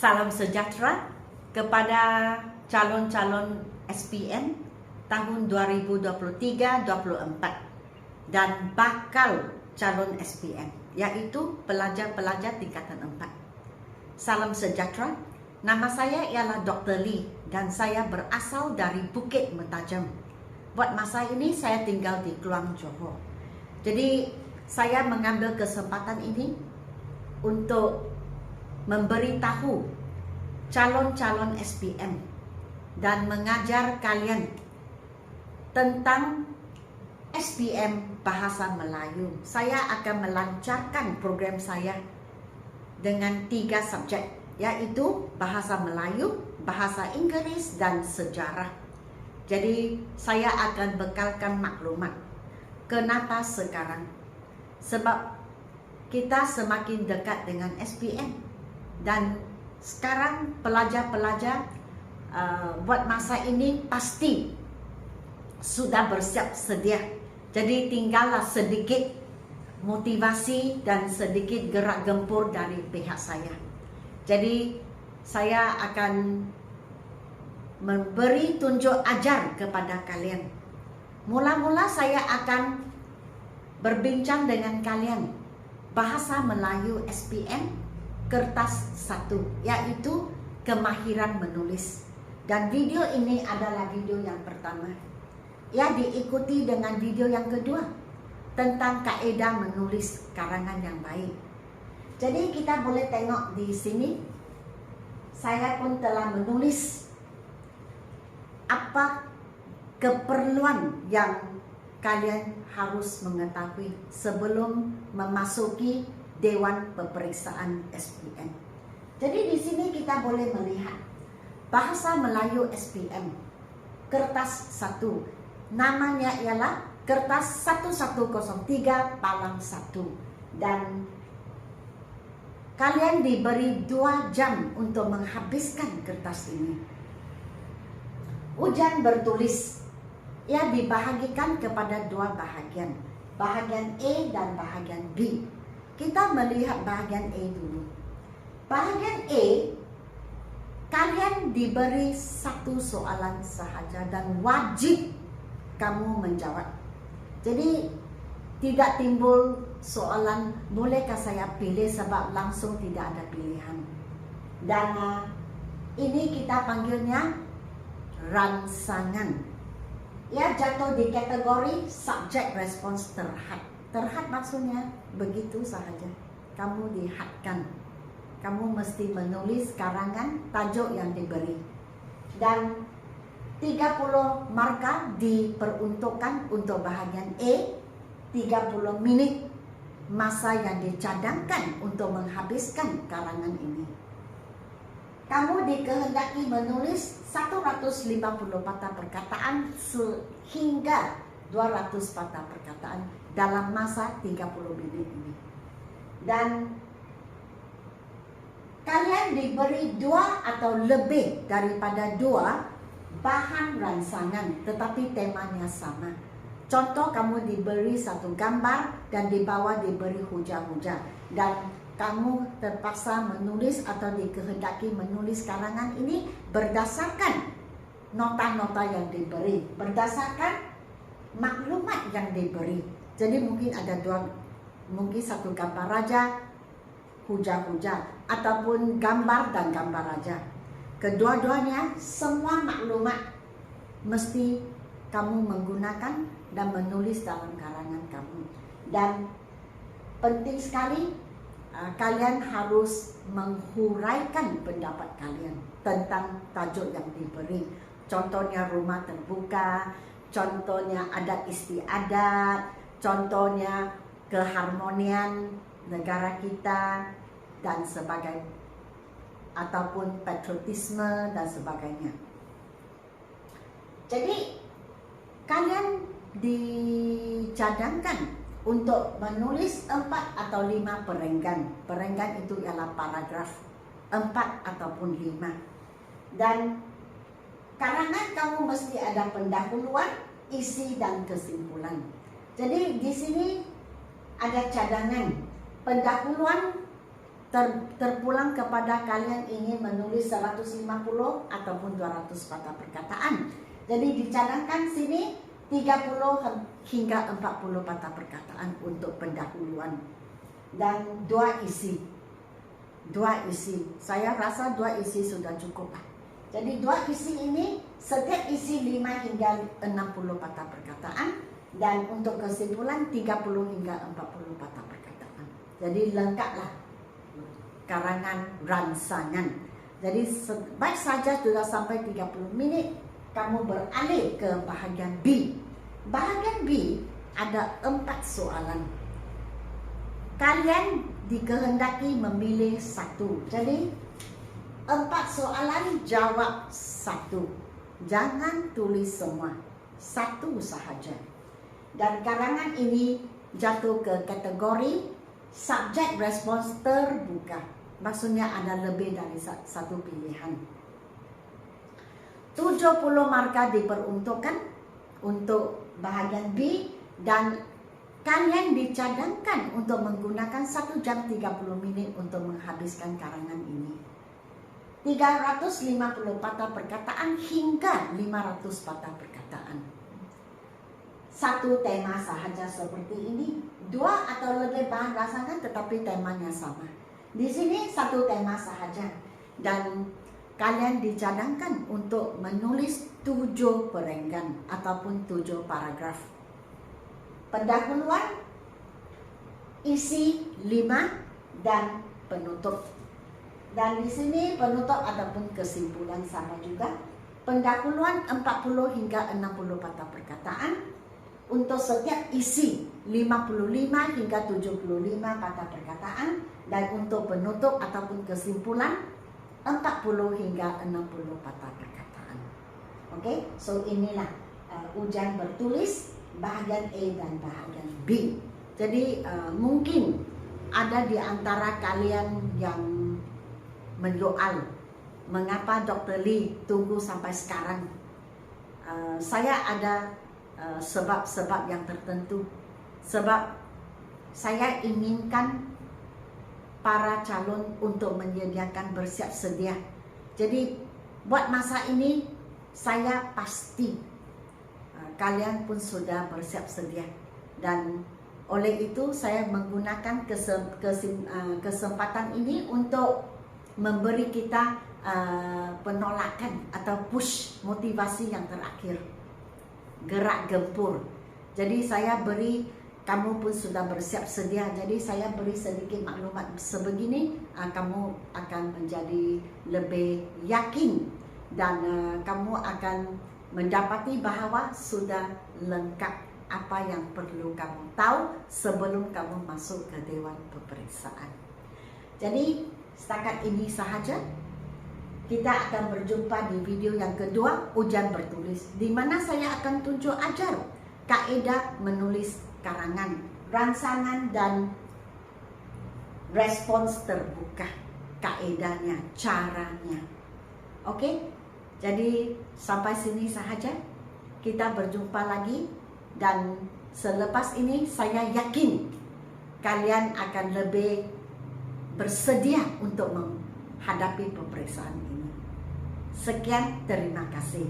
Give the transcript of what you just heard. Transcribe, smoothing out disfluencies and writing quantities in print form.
Salam sejahtera kepada calon-calon SPM tahun 2023-24 dan bakal calon SPM, yaitu pelajar-pelajar tingkatan 4. Salam sejahtera, nama saya ialah Dr. Lee dan saya berasal dari Bukit Mentajam. Buat masa ini saya tinggal di Kluang Johor. Jadi saya mengambil kesempatan ini untuk memberitahu calon-calon SPM dan mengajar kalian tentang SPM Bahasa Melayu. Saya akan melancarkan program saya dengan 3 subjek, yaitu Bahasa Melayu, Bahasa Inggeris, dan Sejarah. Jadi saya akan bekalkan maklumat. Kenapa sekarang? Sebab kita semakin dekat dengan SPM. Dan sekarang pelajar-pelajar buat masa ini pasti sudah bersiap sedia. Jadi tinggallah sedikit motivasi dan sedikit gerak gempur dari pihak saya. Jadi saya akan memberi tunjuk ajar kepada kalian. Mula-mula saya akan berbincang dengan kalian Bahasa Melayu SPM Kertas 1, yaitu kemahiran menulis. Dan video ini adalah video yang pertama. Ya, diikuti dengan video yang kedua tentang kaedah menulis karangan yang baik. Jadi kita boleh tengok di sini, saya pun telah menulis apa keperluan yang kalian harus mengetahui sebelum memasuki Dewan Peperiksaan SPM. Jadi di sini kita boleh melihat Bahasa Melayu SPM Kertas 1. Namanya ialah Kertas 1103 Palang 1. Dan kalian diberi 2 jam untuk menghabiskan kertas ini. Ujian bertulis ia dibahagikan kepada 2 bahagian, bahagian A dan bahagian B. Kita melihat bahagian A dulu. Bahagian A, kalian diberi 1 soalan sahaja dan wajib kamu menjawab. Jadi tidak timbul soalan, bolehkah saya pilih, sebab langsung tidak ada pilihan. Dan ini kita panggilnya rangsangan. Ia jatuh di kategori subjek respons terhad. Terhad maksudnya begitu sahaja. Kamu dihadkan. Kamu mesti menulis karangan tajuk yang diberi. Dan 30 markah diperuntukkan untuk bahagian A. 30 minit masa yang dicadangkan untuk menghabiskan karangan ini. Kamu dikehendaki menulis 150 patah perkataan sehingga 200 patah perkataan dalam masa 30 minit ini. Dan kalian diberi 2 atau lebih daripada 2 bahan rangsangan, tetapi temanya sama. Contoh, kamu diberi 1 gambar dan di bawah diberi hujah-hujah. Dan kamu terpaksa menulis atau dikehendaki menulis karangan ini berdasarkan nota-nota yang diberi, berdasarkan maklumat yang diberi. Jadi mungkin ada 2, mungkin 1 gambar raja, hujah-hujah, ataupun gambar dan gambar raja. Kedua-duanya semua maklumat mesti kamu menggunakan dan menulis dalam karangan kamu. Dan penting sekali, kalian harus menghuraikan pendapat kalian tentang tajuk yang diberi. Contohnya rumah terbuka, contohnya adat istiadat, contohnya keharmonian negara kita dan sebagainya, ataupun patriotisme dan sebagainya. Jadi kalian dicadangkan untuk menulis 4 atau 5 perenggan. Perenggan itu ialah paragraf 4 ataupun 5. Dan karangan kamu mesti ada pendahuluan, isi dan kesimpulan. Jadi di sini ada cadangan. Pendahuluan terpulang kepada kalian ingin menulis 150 ataupun 200 patah perkataan. Jadi dicadangkan sini 30 hingga 40 patah perkataan untuk pendahuluan dan 2 isi. Saya rasa 2 isi sudah cukup. Jadi 2 isi ini setiap isi 5 hingga 60 patah perkataan dan untuk kesimpulan 30 hingga 40 patah perkataan. Jadi lengkaplah karangan rangsangan. Jadi baik saja sudah sampai 30 menit, kamu beralih ke bahagian B. Bahagian B ada 4 soalan. Kalian dikehendaki memilih 1. Jadi 4 soalan jawab 1. Jangan tulis semua, 1 sahaja. Dan karangan ini jatuh ke kategori subjek respons terbuka. Maksudnya ada lebih dari 1 pilihan. 70 markah diperuntukkan untuk bahagian B dan kalian dicadangkan untuk menggunakan 1 jam 30 menit untuk menghabiskan karangan ini. 350 patah perkataan hingga 500 patah perkataan. 1 tema sahaja seperti ini, 2 atau lebih bahan rangsangan tetapi temanya sama. Di sini 1 tema sahaja dan kalian dicadangkan untuk menulis 7 perenggan ataupun 7 paragraf. Pendahuluan, isi 5 dan penutup. Dan di sini penutup ataupun kesimpulan sama juga. Pendahuluan 40 hingga 60 patah perkataan. Untuk setiap isi 55 hingga 75 patah perkataan dan untuk penutup ataupun kesimpulan 40 hingga 60 patah perkataan. Oke, so inilah ujian bertulis bahagian A dan bahagian B. Jadi mungkin ada di antara kalian yang menyoal mengapa Dr. Lee tunggu sampai sekarang. Saya ada sebab-sebab yang tertentu. Sebab saya inginkan para calon untuk menyediakan bersiap sedia. Jadi buat masa ini saya pasti kalian pun sudah bersiap sedia. Dan oleh itu saya menggunakan kesempatan ini untuk memberi kita penolakan atau push motivasi yang terakhir. Gerak gempur. Jadi saya beri, kamu pun sudah bersiap sedia. Jadi saya beri sedikit maklumat sebegini, kamu akan menjadi lebih yakin dan kamu akan mendapati bahawa sudah lengkap apa yang perlu kamu tahu sebelum kamu masuk ke Dewan Peperiksaan. Jadi setakat ini sahaja. Kita akan berjumpa di video yang kedua, ujian bertulis, di mana saya akan tunjuk ajar kaedah menulis karangan, rangsangan dan respons terbuka, kaedahnya, caranya. Oke, jadi sampai sini sahaja. Kita berjumpa lagi dan selepas ini saya yakin kalian akan lebih bersedia untuk menghadapi peperiksaan ini. Sekian, terima kasih.